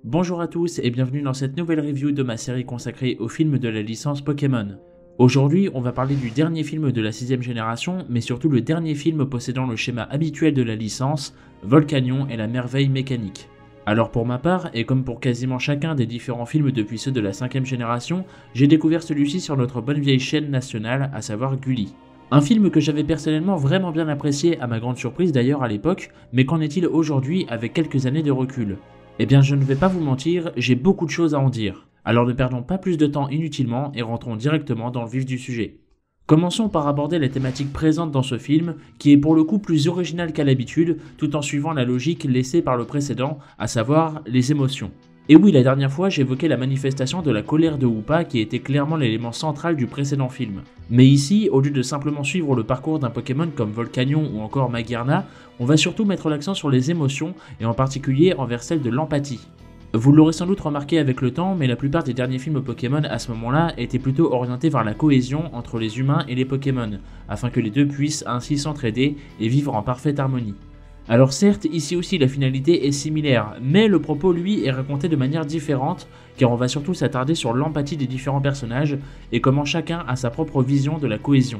Bonjour à tous et bienvenue dans cette nouvelle review de ma série consacrée aux films de la licence Pokémon. Aujourd'hui, on va parler du dernier film de la 6ème génération, mais surtout le dernier film possédant le schéma habituel de la licence, Volcanion et la merveille mécanique. Alors pour ma part, et comme pour quasiment chacun des différents films depuis ceux de la 5ème génération, j'ai découvert celui-ci sur notre bonne vieille chaîne nationale, à savoir Gulli. Un film que j'avais personnellement vraiment bien apprécié, à ma grande surprise d'ailleurs à l'époque, mais qu'en est-il aujourd'hui avec quelques années de recul ? Eh bien je ne vais pas vous mentir, j'ai beaucoup de choses à en dire. Alors ne perdons pas plus de temps inutilement et rentrons directement dans le vif du sujet. Commençons par aborder la thématique présente dans ce film, qui est pour le coup plus originale qu'à l'habitude, tout en suivant la logique laissée par le précédent, à savoir les émotions. Et oui, la dernière fois, j'évoquais la manifestation de la colère de Hoopa qui était clairement l'élément central du précédent film. Mais ici, au lieu de simplement suivre le parcours d'un Pokémon comme Volcanion ou encore Magearna, on va surtout mettre l'accent sur les émotions et en particulier envers celle de l'empathie. Vous l'aurez sans doute remarqué avec le temps, mais la plupart des derniers films Pokémon à ce moment-là étaient plutôt orientés vers la cohésion entre les humains et les Pokémon, afin que les deux puissent ainsi s'entraider et vivre en parfaite harmonie. Alors certes, ici aussi la finalité est similaire, mais le propos lui est raconté de manière différente, car on va surtout s'attarder sur l'empathie des différents personnages et comment chacun a sa propre vision de la cohésion.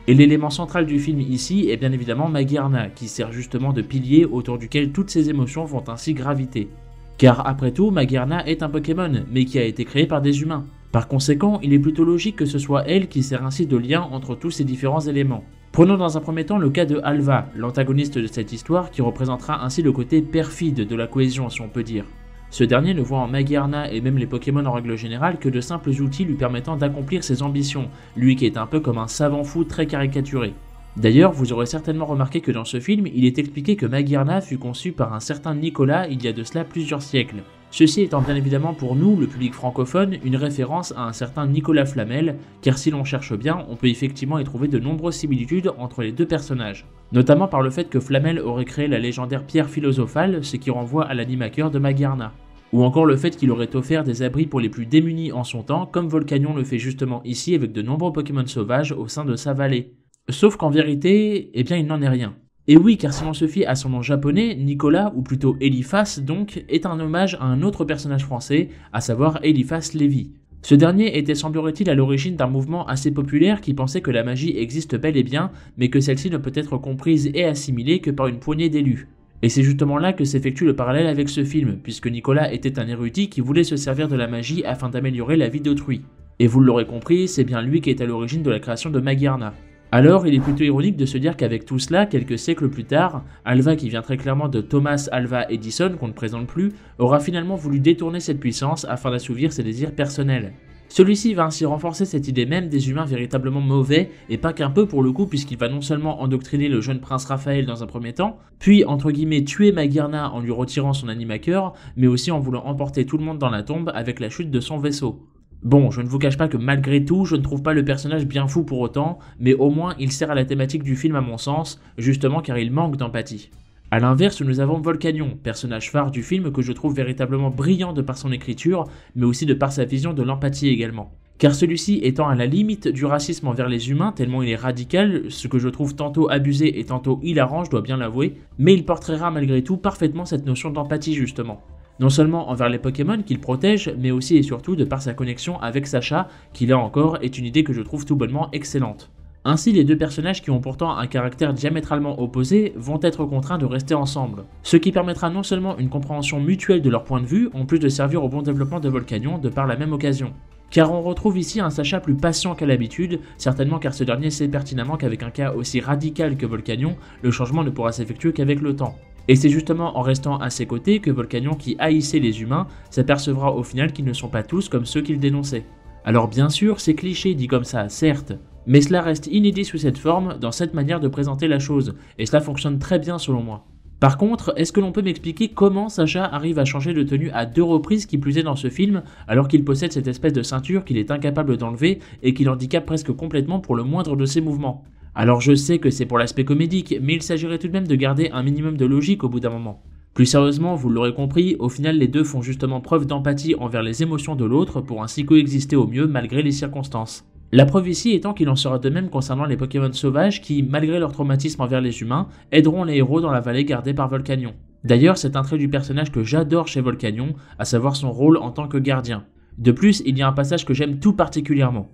Et l'élément central du film ici est bien évidemment Magearna, qui sert justement de pilier autour duquel toutes ces émotions vont ainsi graviter. Car après tout, Magearna est un Pokémon, mais qui a été créé par des humains. Par conséquent, il est plutôt logique que ce soit elle qui sert ainsi de lien entre tous ces différents éléments. Prenons dans un premier temps le cas de Alva, l'antagoniste de cette histoire qui représentera ainsi le côté perfide de la cohésion si on peut dire. Ce dernier ne voit en Magearna et même les Pokémon en règle générale que de simples outils lui permettant d'accomplir ses ambitions, lui qui est un peu comme un savant fou très caricaturé. D'ailleurs, vous aurez certainement remarqué que dans ce film, il est expliqué que Magearna fut conçu par un certain Nicolas il y a de cela plusieurs siècles. Ceci étant bien évidemment pour nous, le public francophone, une référence à un certain Nicolas Flamel, car si l'on cherche bien, on peut effectivement y trouver de nombreuses similitudes entre les deux personnages. Notamment par le fait que Flamel aurait créé la légendaire pierre philosophale, ce qui renvoie à l'animateur de Magearna. Ou encore le fait qu'il aurait offert des abris pour les plus démunis en son temps, comme Volcanion le fait justement ici avec de nombreux Pokémon sauvages au sein de sa vallée. Sauf qu'en vérité, eh bien il n'en est rien. Et oui, car si l'on se fie à son nom japonais, Nicolas, ou plutôt Eliphas donc, est un hommage à un autre personnage français, à savoir Eliphas Lévy. Ce dernier était semblerait-il à l'origine d'un mouvement assez populaire qui pensait que la magie existe bel et bien, mais que celle-ci ne peut être comprise et assimilée que par une poignée d'élus. Et c'est justement là que s'effectue le parallèle avec ce film, puisque Nicolas était un érudit qui voulait se servir de la magie afin d'améliorer la vie d'autrui. Et vous l'aurez compris, c'est bien lui qui est à l'origine de la création de Magearna. Alors, il est plutôt ironique de se dire qu'avec tout cela, quelques siècles plus tard, Alva, qui vient très clairement de Thomas Alva Edison, qu'on ne présente plus, aura finalement voulu détourner cette puissance afin d'assouvir ses désirs personnels. Celui-ci va ainsi renforcer cette idée même des humains véritablement mauvais, et pas qu'un peu pour le coup, puisqu'il va non seulement endoctriner le jeune prince Raphaël dans un premier temps, puis entre guillemets tuer Magearna en lui retirant son animateur, mais aussi en voulant emporter tout le monde dans la tombe avec la chute de son vaisseau. Bon, je ne vous cache pas que malgré tout, je ne trouve pas le personnage bien fou pour autant, mais au moins il sert à la thématique du film à mon sens, justement car il manque d'empathie. A l'inverse, nous avons Volcanion, personnage phare du film que je trouve véritablement brillant de par son écriture, mais aussi de par sa vision de l'empathie également. Car celui-ci étant à la limite du racisme envers les humains, tellement il est radical, ce que je trouve tantôt abusé et tantôt hilarant, je dois bien l'avouer, mais il portera malgré tout parfaitement cette notion d'empathie justement. Non seulement envers les Pokémon qu'il protège, mais aussi et surtout de par sa connexion avec Sacha, qui là encore est une idée que je trouve tout bonnement excellente. Ainsi, les deux personnages qui ont pourtant un caractère diamétralement opposé vont être contraints de rester ensemble, ce qui permettra non seulement une compréhension mutuelle de leur point de vue, en plus de servir au bon développement de Volcanion de par la même occasion. Car on retrouve ici un Sacha plus patient qu'à l'habitude, certainement car ce dernier sait pertinemment qu'avec un cas aussi radical que Volcanion, le changement ne pourra s'effectuer qu'avec le temps. Et c'est justement en restant à ses côtés que Volcanion, qui haïssait les humains, s'apercevra au final qu'ils ne sont pas tous comme ceux qu'il dénonçait. Alors bien sûr, c'est cliché dit comme ça, certes, mais cela reste inédit sous cette forme, dans cette manière de présenter la chose, et cela fonctionne très bien selon moi. Par contre, est-ce que l'on peut m'expliquer comment Sacha arrive à changer de tenue à 2 reprises qui plus est dans ce film, alors qu'il possède cette espèce de ceinture qu'il est incapable d'enlever et qui l'handicape presque complètement pour le moindre de ses mouvements? Alors je sais que c'est pour l'aspect comédique, mais il s'agirait tout de même de garder un minimum de logique au bout d'un moment. Plus sérieusement, vous l'aurez compris, au final les deux font justement preuve d'empathie envers les émotions de l'autre pour ainsi coexister au mieux malgré les circonstances. La preuve ici étant qu'il en sera de même concernant les Pokémon sauvages qui, malgré leur traumatisme envers les humains, aideront les héros dans la vallée gardée par Volcanion. D'ailleurs, c'est un trait du personnage que j'adore chez Volcanion, à savoir son rôle en tant que gardien. De plus, il y a un passage que j'aime tout particulièrement.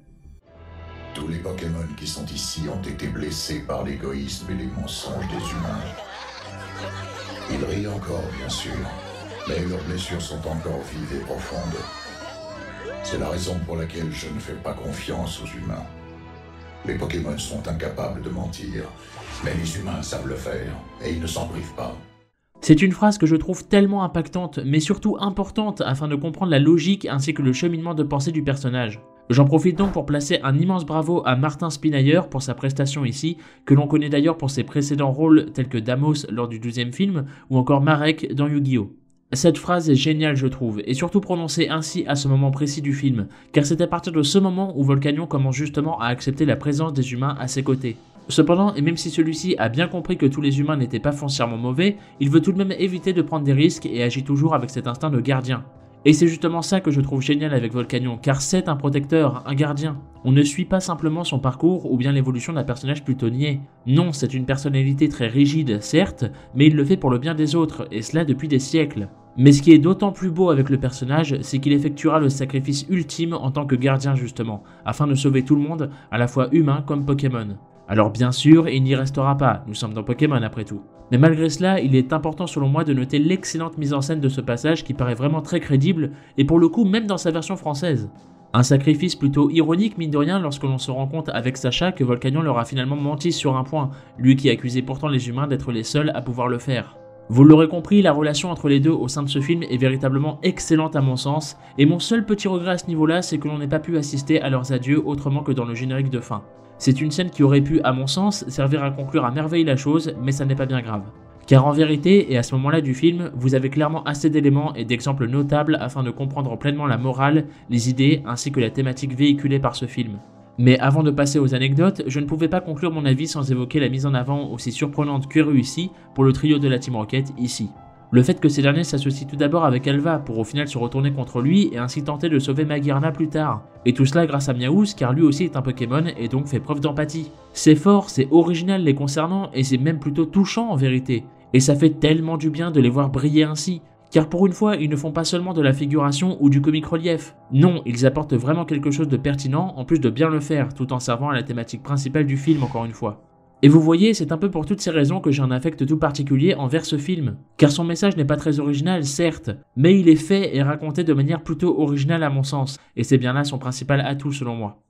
Tous les Pokémon qui sont ici ont été blessés par l'égoïsme et les mensonges des humains. Ils rient encore, bien sûr, mais leurs blessures sont encore vives et profondes. C'est la raison pour laquelle je ne fais pas confiance aux humains. Les Pokémon sont incapables de mentir, mais les humains savent le faire, et ils ne s'en privent pas. C'est une phrase que je trouve tellement impactante, mais surtout importante afin de comprendre la logique ainsi que le cheminement de pensée du personnage. J'en profite donc pour placer un immense bravo à Martin Spinayer pour sa prestation ici, que l'on connaît d'ailleurs pour ses précédents rôles tels que Damos lors du 12e film, ou encore Marek dans Yu-Gi-Oh! Cette phrase est géniale je trouve, et surtout prononcée ainsi à ce moment précis du film, car c'est à partir de ce moment où Volcanion commence justement à accepter la présence des humains à ses côtés. Cependant, et même si celui-ci a bien compris que tous les humains n'étaient pas foncièrement mauvais, il veut tout de même éviter de prendre des risques et agit toujours avec cet instinct de gardien. Et c'est justement ça que je trouve génial avec Volcanion, car c'est un protecteur, un gardien. On ne suit pas simplement son parcours ou bien l'évolution d'un personnage plutôt niais. Non, c'est une personnalité très rigide, certes, mais il le fait pour le bien des autres, et cela depuis des siècles. Mais ce qui est d'autant plus beau avec le personnage, c'est qu'il effectuera le sacrifice ultime en tant que gardien justement, afin de sauver tout le monde, à la fois humain comme Pokémon. Alors bien sûr, il n'y restera pas, nous sommes dans Pokémon après tout. Mais malgré cela, il est important selon moi de noter l'excellente mise en scène de ce passage qui paraît vraiment très crédible, et pour le coup même dans sa version française. Un sacrifice plutôt ironique mine de rien lorsque l'on se rend compte avec Sacha que Volcanion leur a finalement menti sur un point, lui qui accusait pourtant les humains d'être les seuls à pouvoir le faire. Vous l'aurez compris, la relation entre les deux au sein de ce film est véritablement excellente à mon sens, et mon seul petit regret à ce niveau-là, c'est que l'on n'ait pas pu assister à leurs adieux autrement que dans le générique de fin. C'est une scène qui aurait pu, à mon sens, servir à conclure à merveille la chose, mais ça n'est pas bien grave. Car en vérité, et à ce moment-là du film, vous avez clairement assez d'éléments et d'exemples notables afin de comprendre pleinement la morale, les idées, ainsi que la thématique véhiculée par ce film. Mais avant de passer aux anecdotes, je ne pouvais pas conclure mon avis sans évoquer la mise en avant aussi surprenante que réussie pour le trio de la Team Rocket ici. Le fait que ces derniers s'associent tout d'abord avec Alva pour au final se retourner contre lui et ainsi tenter de sauver Magearna plus tard. Et tout cela grâce à Meowth car lui aussi est un Pokémon et donc fait preuve d'empathie. C'est fort, c'est original les concernant et c'est même plutôt touchant en vérité. Et ça fait tellement du bien de les voir briller ainsi. Car pour une fois, ils ne font pas seulement de la figuration ou du comic relief. Non, ils apportent vraiment quelque chose de pertinent en plus de bien le faire, tout en servant à la thématique principale du film encore une fois. Et vous voyez, c'est un peu pour toutes ces raisons que j'ai un affect tout particulier envers ce film. Car son message n'est pas très original, certes, mais il est fait et raconté de manière plutôt originale à mon sens, et c'est bien là son principal atout selon moi.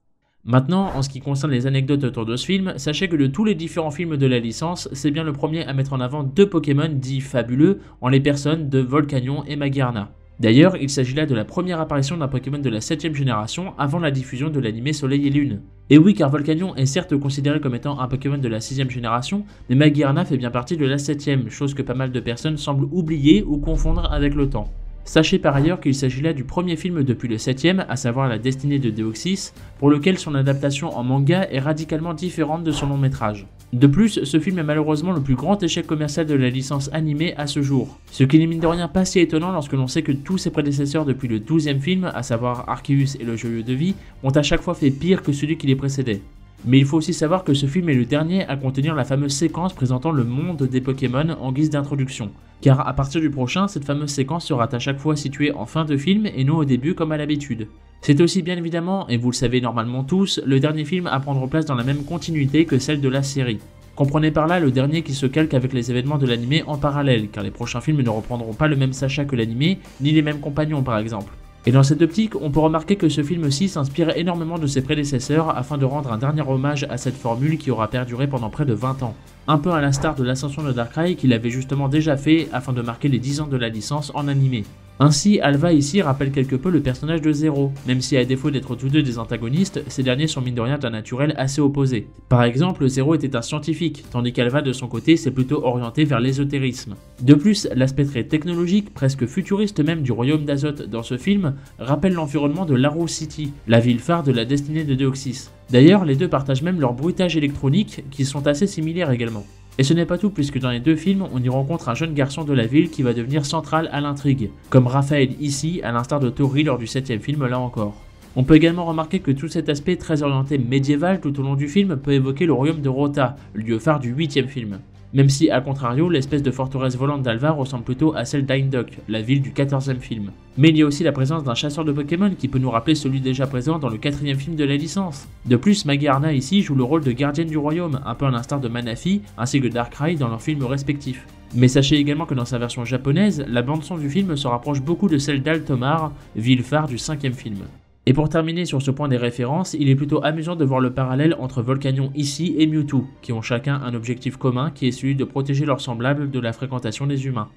Maintenant, en ce qui concerne les anecdotes autour de ce film, sachez que de tous les différents films de la licence, c'est bien le premier à mettre en avant deux Pokémon dits fabuleux en les personnes de Volcanion et Magearna. D'ailleurs, il s'agit là de la première apparition d'un Pokémon de la 7ème génération avant la diffusion de l'anime Soleil et Lune. Et oui, car Volcanion est certes considéré comme étant un Pokémon de la 6ème génération, mais Magearna fait bien partie de la 7ème, chose que pas mal de personnes semblent oublier ou confondre avec le temps. Sachez par ailleurs qu'il s'agit là du premier film depuis le 7ème, à savoir La Destinée de Deoxys, pour lequel son adaptation en manga est radicalement différente de son long métrage. De plus, ce film est malheureusement le plus grand échec commercial de la licence animée à ce jour. Ce qui n'est mine de rien pas si étonnant lorsque l'on sait que tous ses prédécesseurs depuis le 12e film, à savoir Arceus et le Joyau de Vie, ont à chaque fois fait pire que celui qui les précédait. Mais il faut aussi savoir que ce film est le dernier à contenir la fameuse séquence présentant le monde des Pokémon en guise d'introduction. Car à partir du prochain, cette fameuse séquence sera à chaque fois située en fin de film et non au début comme à l'habitude. C'est aussi bien évidemment, et vous le savez normalement tous, le dernier film à prendre place dans la même continuité que celle de la série. Comprenez par là le dernier qui se calque avec les événements de l'animé en parallèle, car les prochains films ne reprendront pas le même Sacha que l'animé, ni les mêmes compagnons par exemple. Et dans cette optique, on peut remarquer que ce film-ci s'inspire énormément de ses prédécesseurs afin de rendre un dernier hommage à cette formule qui aura perduré pendant près de 20 ans. Un peu à l'instar de l'ascension de Darkrai qu'il avait justement déjà fait afin de marquer les 10 ans de la licence en animé. Ainsi, Alva ici rappelle quelque peu le personnage de Zero, même si à défaut d'être tous deux des antagonistes, ces derniers sont mine de rien d'un naturel assez opposé. Par exemple, Zero était un scientifique, tandis qu'Alva de son côté s'est plutôt orienté vers l'ésotérisme. De plus, l'aspect très technologique, presque futuriste même du royaume d'Azoth dans ce film, rappelle l'environnement de Larrow City, la ville phare de la destinée de Deoxys. D'ailleurs, les deux partagent même leur bruitage électronique, qui sont assez similaires également. Et ce n'est pas tout puisque dans les deux films, on y rencontre un jeune garçon de la ville qui va devenir central à l'intrigue, comme Raphaël ici, à l'instar de Tori lors du 7ème film là encore. On peut également remarquer que tout cet aspect très orienté médiéval tout au long du film peut évoquer le royaume de Rota, lieu phare du 8ème film. Même si, à contrario, l'espèce de forteresse volante d'Alva ressemble plutôt à celle d'Eindhoek, la ville du 14e film. Mais il y a aussi la présence d'un chasseur de Pokémon qui peut nous rappeler celui déjà présent dans le 4e film de la licence. De plus, Magearna ici joue le rôle de gardienne du royaume, un peu à l'instar de Manaphy ainsi que Darkrai dans leurs films respectifs. Mais sachez également que dans sa version japonaise, la bande-son du film se rapproche beaucoup de celle d'Altomar, ville phare du 5e film. Et pour terminer sur ce point des références, il est plutôt amusant de voir le parallèle entre Volcanion ici et Mewtwo, qui ont chacun un objectif commun qui est celui de protéger leurs semblables de la fréquentation des humains.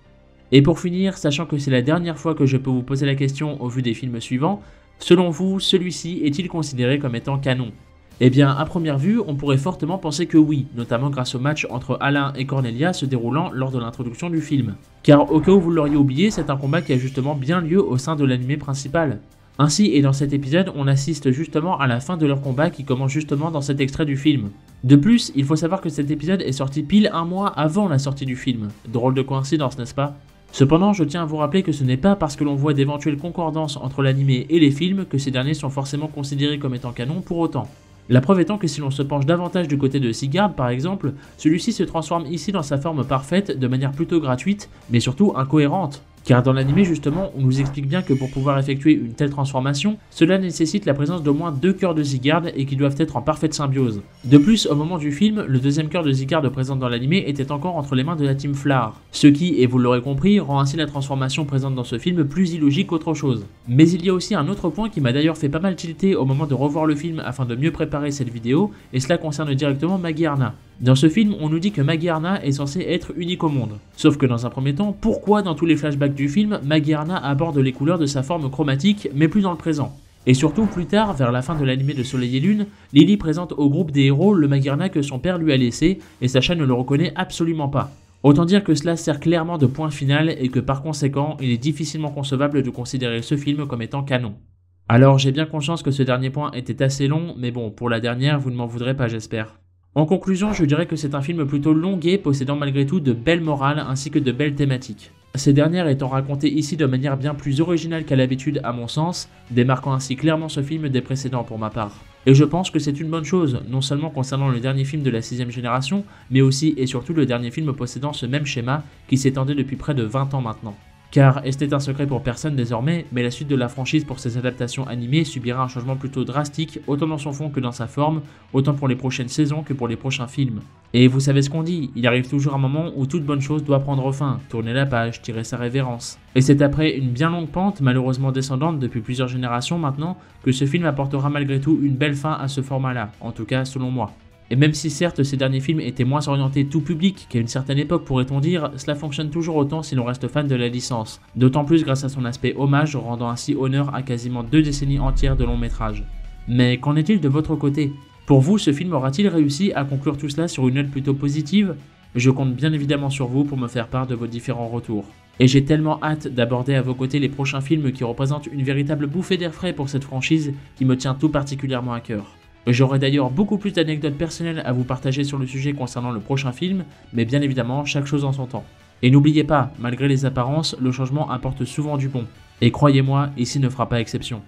Et pour finir, sachant que c'est la dernière fois que je peux vous poser la question au vu des films suivants, selon vous, celui-ci est-il considéré comme étant canon ? Eh bien, à première vue, on pourrait fortement penser que oui, notamment grâce au match entre Alain et Cornelia se déroulant lors de l'introduction du film. Car au cas où vous l'auriez oublié, c'est un combat qui a justement bien lieu au sein de l'anime principal. Ainsi, et dans cet épisode, on assiste justement à la fin de leur combat qui commence justement dans cet extrait du film. De plus, il faut savoir que cet épisode est sorti pile un mois avant la sortie du film. Drôle de coïncidence, n'est-ce pas ? Cependant, je tiens à vous rappeler que ce n'est pas parce que l'on voit d'éventuelles concordances entre l'animé et les films que ces derniers sont forcément considérés comme étant canon pour autant. La preuve étant que si l'on se penche davantage du côté de Sigurd par exemple, celui-ci se transforme ici dans sa forme parfaite de manière plutôt gratuite, mais surtout incohérente. Car dans l'anime justement, on nous explique bien que pour pouvoir effectuer une telle transformation, cela nécessite la présence d'au moins 2 cœurs de Sigurd et qui doivent être en parfaite symbiose. De plus, au moment du film, le deuxième cœur de Sigurd présent dans l'anime était encore entre les mains de la Team Flower. Ce qui, et vous l'aurez compris, rend ainsi la transformation présente dans ce film plus illogique qu'autre chose. Mais il y a aussi un autre point qui m'a d'ailleurs fait pas mal tilter au moment de revoir le film afin de mieux préparer cette vidéo, et cela concerne directement Magearna. Dans ce film, on nous dit que Magearna est censé être unique au monde. Sauf que dans un premier temps, pourquoi dans tous les flashbacks du film, Magearna aborde les couleurs de sa forme chromatique, mais plus dans le présent? Et surtout, plus tard, vers la fin de l'anime de Soleil et Lune, Lily présente au groupe des héros le Magearna que son père lui a laissé, et Sacha ne le reconnaît absolument pas. Autant dire que cela sert clairement de point final, et que par conséquent, il est difficilement concevable de considérer ce film comme étant canon. Alors j'ai bien conscience que ce dernier point était assez long, mais bon, pour la dernière, vous ne m'en voudrez pas j'espère. En conclusion, je dirais que c'est un film plutôt longuet, possédant malgré tout de belles morales ainsi que de belles thématiques. Ces dernières étant racontées ici de manière bien plus originale qu'à l'habitude à mon sens, démarquant ainsi clairement ce film des précédents pour ma part. Et je pense que c'est une bonne chose, non seulement concernant le dernier film de la 6ème génération, mais aussi et surtout le dernier film possédant ce même schéma qui s'étendait depuis près de 20 ans maintenant. Car, et c'est un secret pour personne désormais, mais la suite de la franchise pour ses adaptations animées subira un changement plutôt drastique, autant dans son fond que dans sa forme, autant pour les prochaines saisons que pour les prochains films. Et vous savez ce qu'on dit, il arrive toujours un moment où toute bonne chose doit prendre fin, tourner la page, tirer sa révérence. Et c'est après une bien longue pente, malheureusement descendante depuis plusieurs générations maintenant, que ce film apportera malgré tout une belle fin à ce format-là, en tout cas selon moi. Et même si certes ces derniers films étaient moins orientés tout public qu'à une certaine époque pourrait-on dire, cela fonctionne toujours autant si l'on reste fan de la licence, d'autant plus grâce à son aspect hommage rendant ainsi honneur à quasiment 2 décennies entières de long métrage. Mais qu'en est-il de votre côté? Pour vous, ce film aura-t-il réussi à conclure tout cela sur une note plutôt positive? Je compte bien évidemment sur vous pour me faire part de vos différents retours. Et j'ai tellement hâte d'aborder à vos côtés les prochains films qui représentent une véritable bouffée d'air frais pour cette franchise qui me tient tout particulièrement à cœur. J'aurai d'ailleurs beaucoup plus d'anecdotes personnelles à vous partager sur le sujet concernant le prochain film, mais bien évidemment, chaque chose en son temps. Et n'oubliez pas, malgré les apparences, le changement apporte souvent du bon. Et croyez-moi, ici ne fera pas exception.